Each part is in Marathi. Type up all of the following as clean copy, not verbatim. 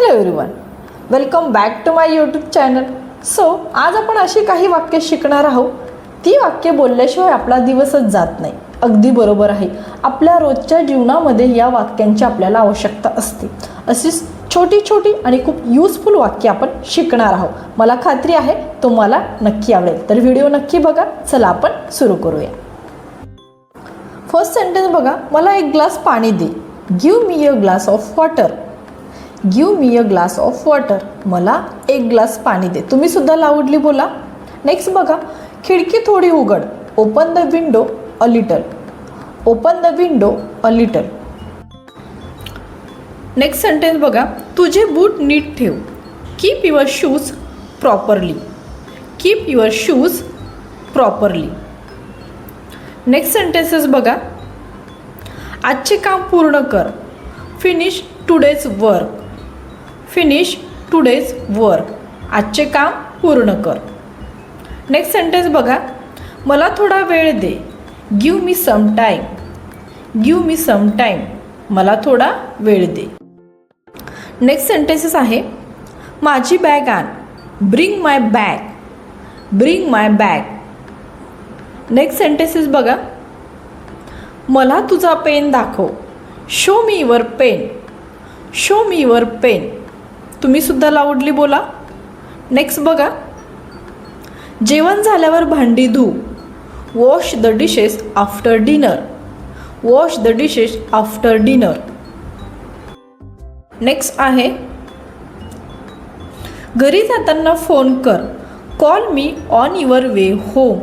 Hello everyone, welcome back to my YouTube channel. So आज आपण अशी काही वाक्य शिकणार आहोत. ती वाक्य बोलल्याशिवाय आपला दिवसच जात नाही. अगदी बरोबर आहे. आपल्या रोजच्या जीवनामध्ये या वाक्यांची आपल्याला आवश्यकता असते. अशी छोटी छोटी आणि खूप यूजफुल वाक्य आपण शिकणार आहोत. मला खात्री आहे तुम्हाला नक्की आवडेल. तर व्हिडिओ नक्की बघा. चला आपण सुरू करूया. फर्स्ट सेंटेन्स बघा. मला एक ग्लास पाणी दे. Give me a glass of water. Give me a glass of water. मला एक ग्लास पाणी दे. तुम्ही सुद्धा लाऊडली बोला. नेक्स्ट बघा. खिडकी थोडी उघड. Open the window a little. Open the window a little. Next sentence बघा. तुझे बूट नीट ठेव. Keep your shoes properly. Keep your shoes properly. Next sentences बघा. आजचे काम पूर्ण कर. Finish today's work. Finish today's work. आजचे काम पूर्ण कर. नेक्स्ट सेंटेन्स बघा. मला थोडा वेळ दे. Give me some time. Give me some time. मला थोडा वेळ दे. नेक्स्ट सेंटेन्सेस आहे. माझी बॅग आण. Bring my bag. Bring my bag. Next sentences बघा. मला तुझा पेन दाखव. Show me your pen. Show me your pen. तुम्ही सुद्धा लाऊडली बोला. नेक्स्ट बघा. जेवण झाल्यावर भांडी धू. Wash the dishes after dinner. Wash the dishes after dinner. Next आहे. घरी जाताना फोन कर. Call me on your way home.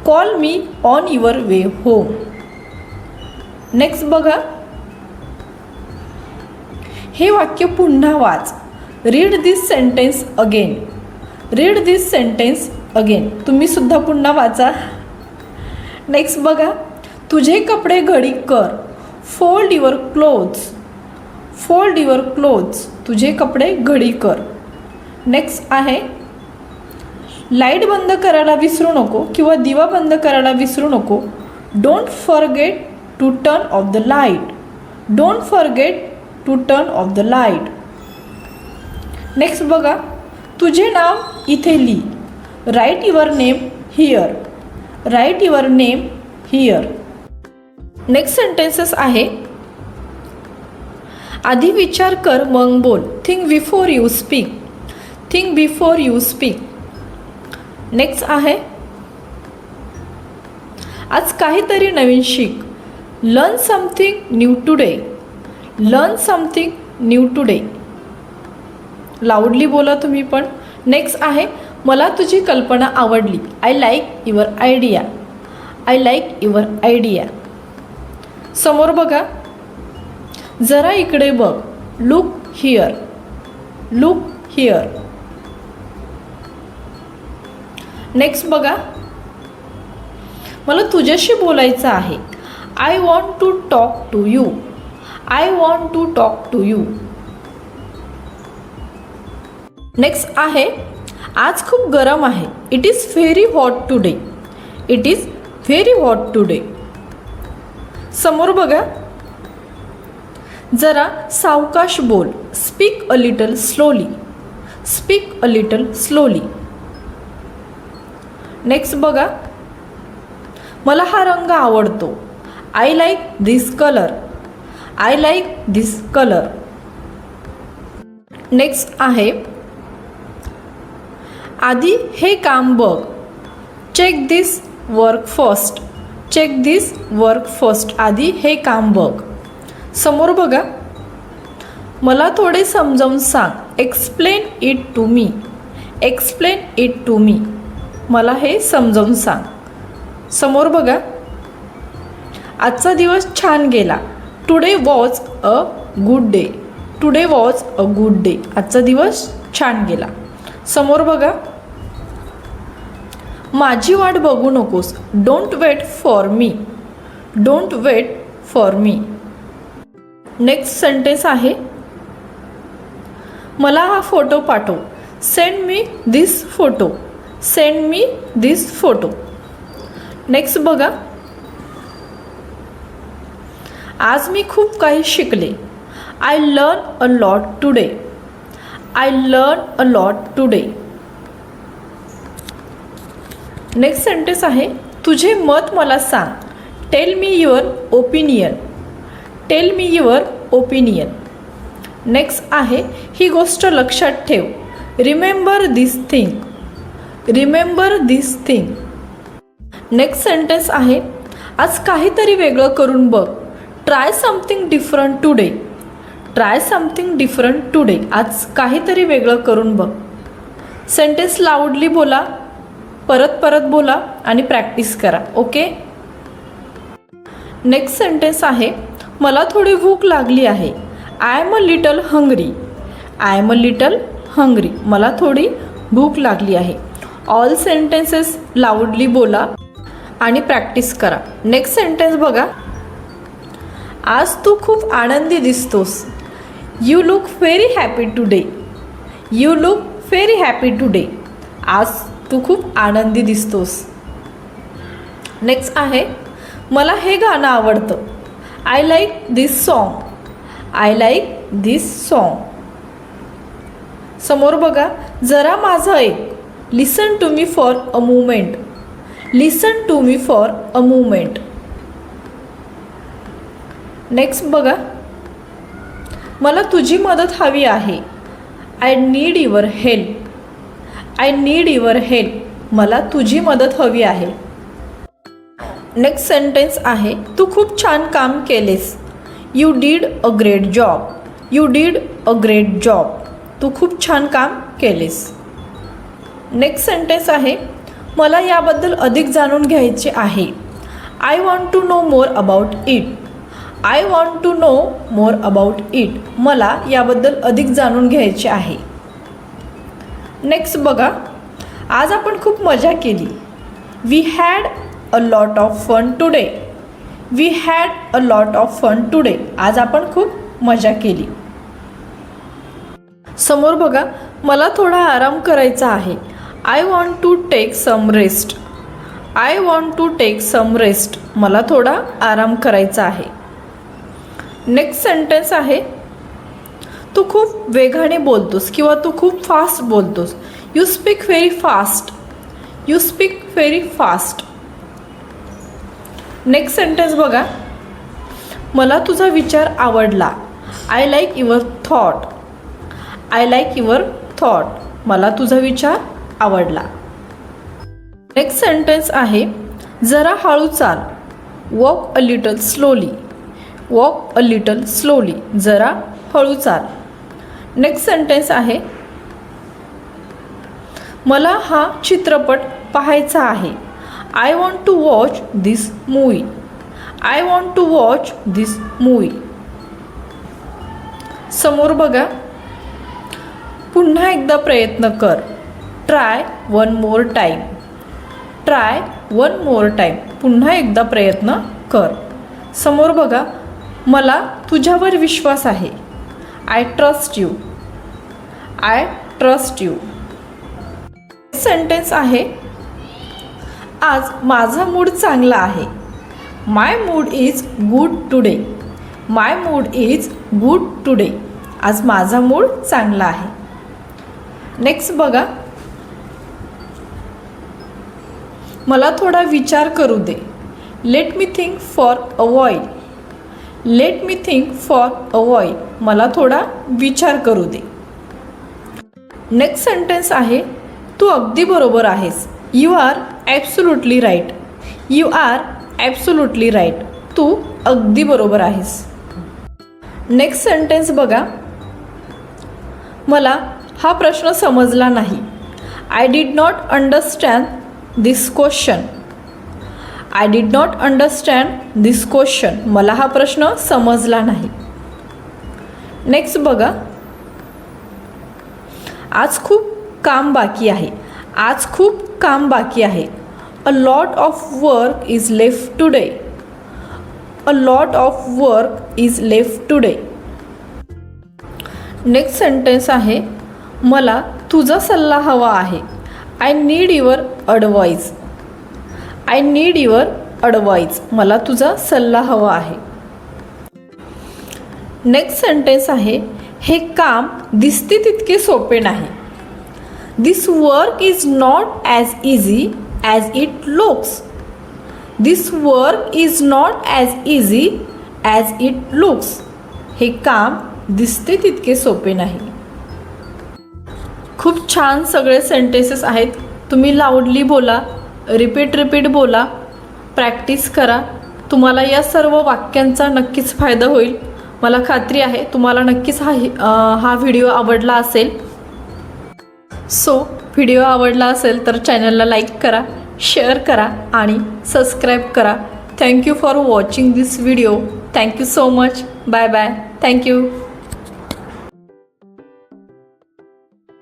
Call me on your way home. Next बघा. हे वाक्य पुन्हा वाच. रीड दिस सेंटेन्स अगेन. रीड दिस सेंटेन्स अगेन. तुम्ही सुद्धा पुन्हा वाचा. नेक्स्ट बघा. तुझे कपडे घडी कर. Fold your clothes. Fold your clothes. तुझे कपडे घडी कर. नेक्स्ट आहे. लाईट बंद करायला विसरू नको किंवा दिवा बंद करायला विसरू नको. Don't forget to turn off the light. Don't forget to turn off the light. Next बघा. तुझे नाव इथे लिही. Write your name here. Write your name here. Next sentences आहे. आधी विचार कर मग बोल. Think before you speak. Think before you speak. Next आहे. आज काहीतरी नवीन शिक. Learn something new today. Learn something new today. Loudly बोला तुम्ही पण. नेक्स्ट आहे. मला तुझी कल्पना आवडली. I like your idea. I like your idea. समोर बघा. जरा इकडे बघ. Look here. Look here. Next बघा. मला तुझ्याशी बोलायचं आहे. I want to talk to you. I want to talk to you. Next आहे. आज खूप गरम आहे. It is very hot today. It is very hot today. समोर बघा. जरा सावकाश बोल. Speak a little slowly. Speak a little slowly. Next बघा. मला हा रंग आवडतो. I like this colour. I like this colour. Next आहे. आधी हे काम बघ. चेक दिस वर्क फर्स्ट. चेक दिस वर्क फर्स्ट. आधी हे काम बघ. समोर बघा. मला थोडे समजावून सांग. Explain it to me. Explain it to me. मला हे समजावून सांग. समोर बघा. आजचा दिवस छान गेला. Today was a good day. Today was a good day. आजचा दिवस छान गेला. समोर बघा. माझी वाट बघू नकोस. Don't wait for me. Don't wait for me. Next sentence आहे. मला हा फोटो पाठव. Send me this photo. Send me this photo. Next बघा. आज मी खूप काही शिकले. I learn a lot today. I learn a lot today. Next sentence आहे तुझे मत मला सांग. Tell me your opinion. Tell me your opinion. Next आहे ही गोष्ट लक्षात ठेव. Remember this thing. Remember this thing. Next sentence आहे आज काहीतरी वेगळं करून बघ. Try something different today. Try something different today. आज काहीतरी वेगळं करून बघ. सेंटेन्स लाऊडली बोला, परत परत बोला आणि प्रॅक्टिस करा. ओके. नेक्स्ट सेंटेन्स आहे मला थोडी भूक लागली आहे. I am a little hungry. I am a little hungry. मला थोडी भूक लागली आहे. ऑल सेंटेन्सेस लाऊडली बोला आणि प्रॅक्टिस करा. नेक्स्ट सेंटेन्स बघा. आज तू खूप आनंदी दिसतोस. You look very happy today. You look very happy today. आज तू खूप आनंदी दिसतोस. नेक्स्ट आहे मला हे गाणं आवडतं. I like this song. I like this song. समोर बघा. जरा माझं ऐक. Listen to me for a moment. Listen to me for a moment. Next बघा. मला तुझी मदत हवी आहे. I need your help. I need your help. मला तुझी मदत हवी आहे. नेक्स्ट सेंटेन्स आहे तू खूप छान काम केलेस. You did a great job. You did a great job. तू खूप छान काम केलेस. नेक्स्ट सेंटेन्स आहे मला याबद्दल अधिक जाणून घ्यायचे आहे. I want to know more about it. I want to know more about it. मला याबद्दल अधिक जाणून घ्यायचे आहे. नेक्स्ट बघा. आज आपण खूप मजा केली. We had a lot of fun today. We had a lot of fun today. आज आपण खूप मजा केली. समोर बघा. मला थोडा आराम करायचा आहे. I want to take some rest. I want to take some rest. मला थोडा आराम करायचा आहे. नेक्स्ट सेंटेन्स आहे तू खूप वेगाने बोलतोस किंवा तू खूप फास्ट बोलतोस. You speak very fast. You speak very fast. Next sentence बघा. मला तुझा विचार आवडला. I like your thought. I like your thought. मला तुझा विचार आवडला. नेक्स्ट सेंटेन्स आहे जरा हळू चाल. वॉक अ लिटल स्लोली. वॉक अ लिटल स्लोली. जरा हळू चाल. नेक्स्ट सेंटेन्स आहे मला हा चित्रपट पाहायचा आहे. I want to watch this movie. I want to watch this movie. समोर बघा. पुन्हा एकदा प्रयत्न कर. Try one more time. Try one more time. पुन्हा एकदा प्रयत्न कर. समोर बघा. मला तुझ्यावर विश्वास आहे. I trust you. I trust you. Sentence आहे आज माझा मूड चांगला आहे. My mood is good today. My mood is good today. आज माझा मूड चांगला आहे. नेक्स्ट बघा. मला थोडा विचार करू दे. Let me think for a while. Let me think for a while. मला थोडा विचार करू दे. नेक्स्ट सेंटेन्स आहे तू अगदी बरोबर आहेस. You are absolutely right. You are absolutely right. तू अगदी बरोबर आहेस. नेक्स्ट सेंटेन्स बघा. मला हा प्रश्न समजला नाही. I did not understand this question. I did not understand this question. मला हा प्रश्न समजला नाही. नेक्स्ट बघा. आज खूप काम बाकी आहे. आज खूप काम बाकी आहे. A lot of work is left today. A lot of work is left today. Next sentence आहे मला तुझा सल्ला हवा आहे. I need your advice. I need your advice. मला तुझा सल्ला हवा आहे. नेक्स्ट सेंटेन्स आहे हे काम दिसते तितके सोपे नाही. This work is not as easy as it looks. This work is not as easy as it looks. हे काम दिसते तितके सोपे नाही. खूप छान सगळे सेंटेन्सेस आहेत. तुम्ही लाऊडली बोला, रिपीट बोला, प्रॅक्टिस करा. तुम्हाला या सर्व वाक्यांचा नक्कीच फायदा होईल. मला खात्री आहे तुम्हाला नक्कीच हा व्हिडिओ आवडला असेल. सो व्हिडिओ आवडला असेल तर चॅनलला लाईक करा, शेअर करा आणि सबस्क्राईब करा. Thank you for watching this video. Thank you so much. Bye bye. Thank you.